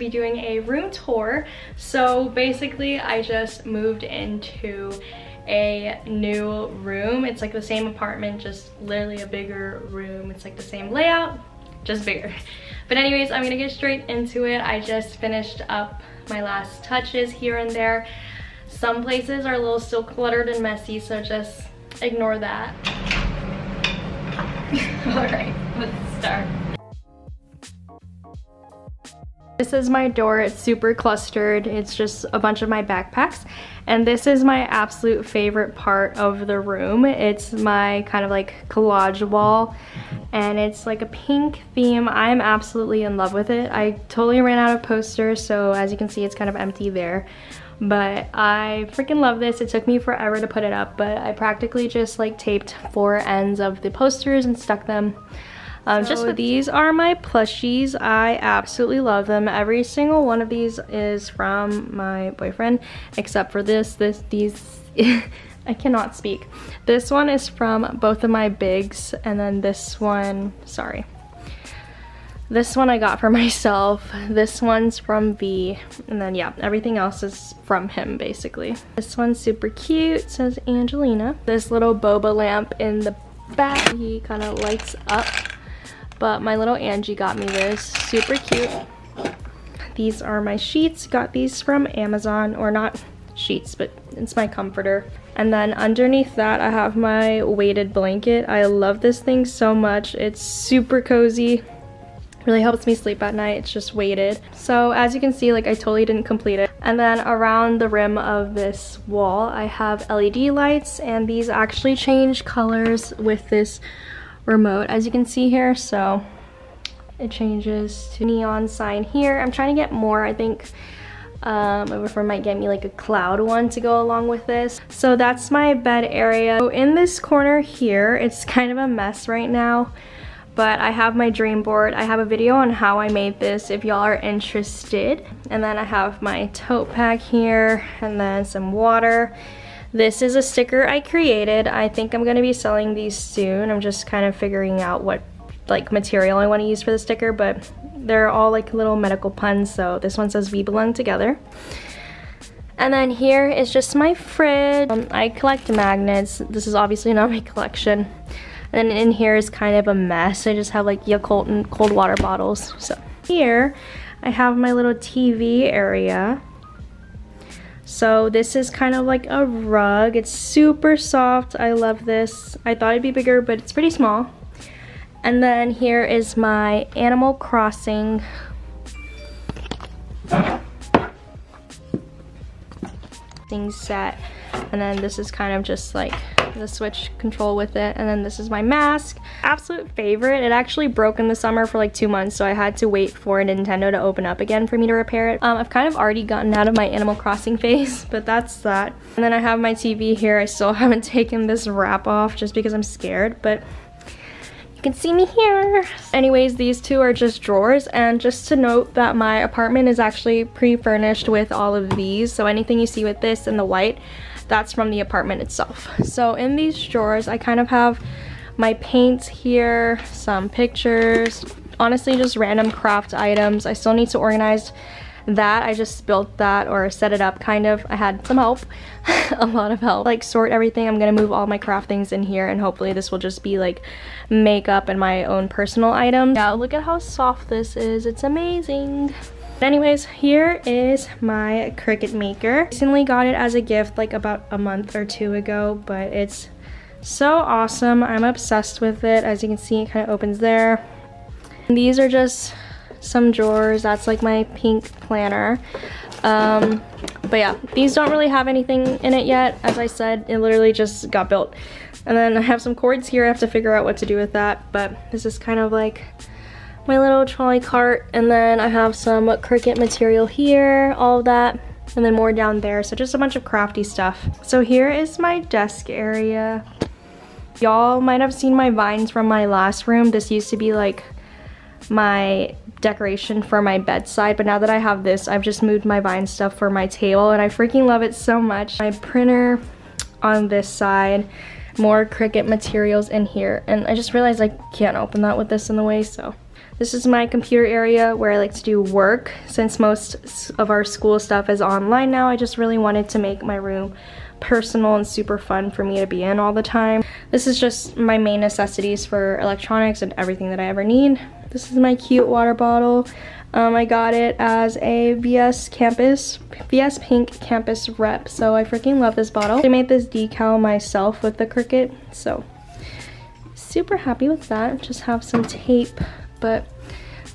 be doing a room tour. So basically I just moved into a new room. It's like the same apartment, just literally a bigger room. It's like the same layout, just bigger. But anyways, I'm gonna get straight into it. I just finished up my last touches here and there. Some places are a little still cluttered and messy, so just ignore that. Alright, let's start. This is my door. It's super clustered. It's just a bunch of my backpacks. And this is my absolute favorite part of the room. It's my kind of like collage wall. And it's like a pink theme. I'm absolutely in love with it. I totally ran out of posters, so as you can see, it's kind of empty there. But I freaking love this. It took me forever to put it up, but I practically just like taped 4 ends of the posters and stuck them. So these are my plushies. I absolutely love them. Every single one of these is from my boyfriend, except for these. I cannot speak. This one is from both of my bigs, and then this one, sorry. This one I got for myself. This one's from V, and then yeah, everything else is from him basically. This one's super cute, it says Angelina. This little boba lamp in the back, he kind of lights up. But my little Angie got me this, super cute. These are my sheets, got these from Amazon, or not sheets, but it's my comforter. And then underneath that I have my weighted blanket. I love this thing so much. It's super cozy, really helps me sleep at night. It's just weighted. So as you can see, like I totally didn't complete it. And then around the rim of this wall I have LED lights, and these actually change colors with this remote, as you can see here. So it changes to neon sign here. I'm trying to get more. I think my boyfriend might get me like a cloud one to go along with this. So that's my bed area. So in this corner here, it's kind of a mess right now, but I have my dream board. I have a video on how I made this if y'all are interested. And then I have my tote bag here, and then some water. This is a sticker I created. I think I'm gonna be selling these soon. I'm just kind of figuring out what like material I want to use for the sticker, but they're all like little medical puns. So this one says "We belong together." And then here is just my fridge. I collect magnets. This is obviously not my collection. And then in here is kind of a mess. I just have like Yakult and cold water bottles. So here I have my little TV area. So this is kind of like a rug. It's super soft. I love this. I thought it'd be bigger, but it's pretty small. And then here is my Animal Crossing thing set. And then this is kind of just like the Switch control with it. And then this is my mask. Absolute favorite. It actually broke in the summer for like 2 months, so I had to wait for Nintendo to open up again for me to repair it. I've kind of already gotten out of my Animal Crossing phase, but that's that. And then I have my TV here. I still haven't taken this wrap off just because I'm scared, but you can see me here. Anyways, these two are just drawers, and just to note that my apartment is actually pre-furnished with all of these, so anything you see with this and the white, that's from the apartment itself. So in these drawers I kind of have my paints here, some pictures, honestly just random craft items. I still need to organize that. I just built that, or set it up kind of. I had some help, a lot of help. Like sort everything. I'm gonna move all my craft things in here, and hopefully this will just be like makeup and my own personal items. Yeah, look at how soft this is. It's amazing. Anyways, here is my Cricut maker. Recently got it as a gift like about a month or 2 ago, but it's so awesome. I'm obsessed with it. As you can see, it kind of opens there. And these are just some drawers. That's like my pink planner. But yeah, these don't really have anything in it yet. As I said, it literally just got built. And then I have some cords here. I have to figure out what to do with that, but this is kind of like my little trolley cart. And then I have some Cricut material here, all of that, and then more down there. So just a bunch of crafty stuff. So here is my desk area. Y'all might have seen my vines from my last room. This used to be like my decoration for my bedside, but now that I have this, I've just moved my vine stuff for my table, and I freaking love it so much. My printer on this side, more Cricut materials in here, and I just realized I can't open that with this in the way, so This is my computer area where I like to do work. Since most of our school stuff is online now, I just really wanted to make my room personal and super fun for me to be in all the time. This is just my main necessities for electronics and everything that I ever need. This is my cute water bottle. I got it as a VS Pink campus rep, so I freaking love this bottle. I made this decal myself with the Cricut, so super happy with that. Just have some tape, but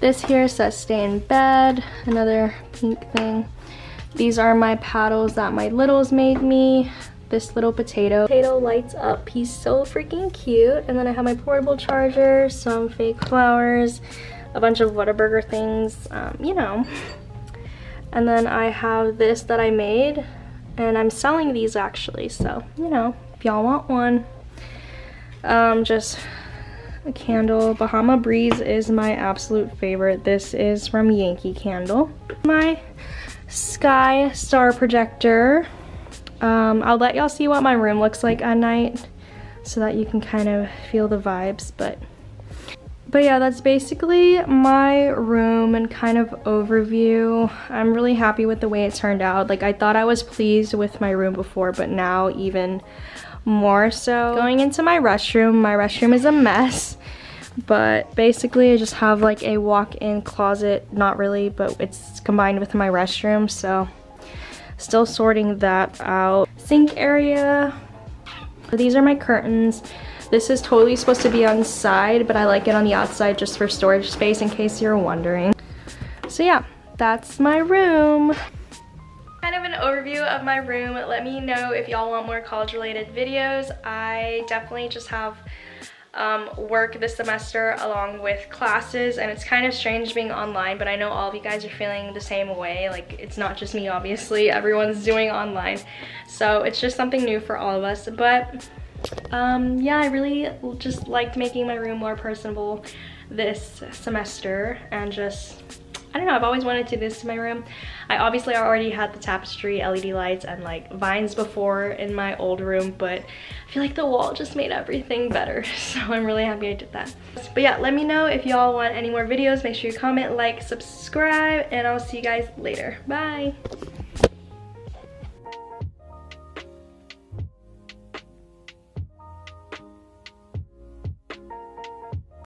this here says stay in bed, another pink thing. These are my paddles that my littles made me. This little potato lights up. He's so freaking cute. And then I have my portable charger, some fake flowers, a bunch of Whataburger things, you know. And then I have this that I made, and I'm selling these actually, so, you know, if y'all want one. Just a candle. Bahama Breeze is my absolute favorite. This is from Yankee Candle. My sky star projector. I'll let y'all see what my room looks like at night so that you can kind of feel the vibes, but yeah, that's basically my room and kind of overview. I'm really happy with the way it turned out. Like, I thought I was pleased with my room before, but now even more so. Going into my restroom is a mess, but basically I just have like a walk-in closet, not really, but it's combined with my restroom, so still sorting that out. Sink area. These are my curtains. This is totally supposed to be on the side, but I like it on the outside just for storage space in case you're wondering. So yeah, that's my room. Kind of an overview of my room. Let me know if y'all want more college related videos. I definitely just have work this semester along with classes, and it's kind of strange being online, but I know all of you guys are feeling the same way. Like, it's not just me, obviously, everyone's doing online, so it's just something new for all of us. But yeah, I really just liked making my room more personable this semester, and just, I don't know, I've always wanted to do this to my room. I already had the tapestry, LED lights, and like vines before in my old room, but I feel like the wall just made everything better, so I'm really happy I did that. But yeah, let me know if y'all want any more videos. Make sure you comment, like, subscribe, and I'll see you guys later. Bye!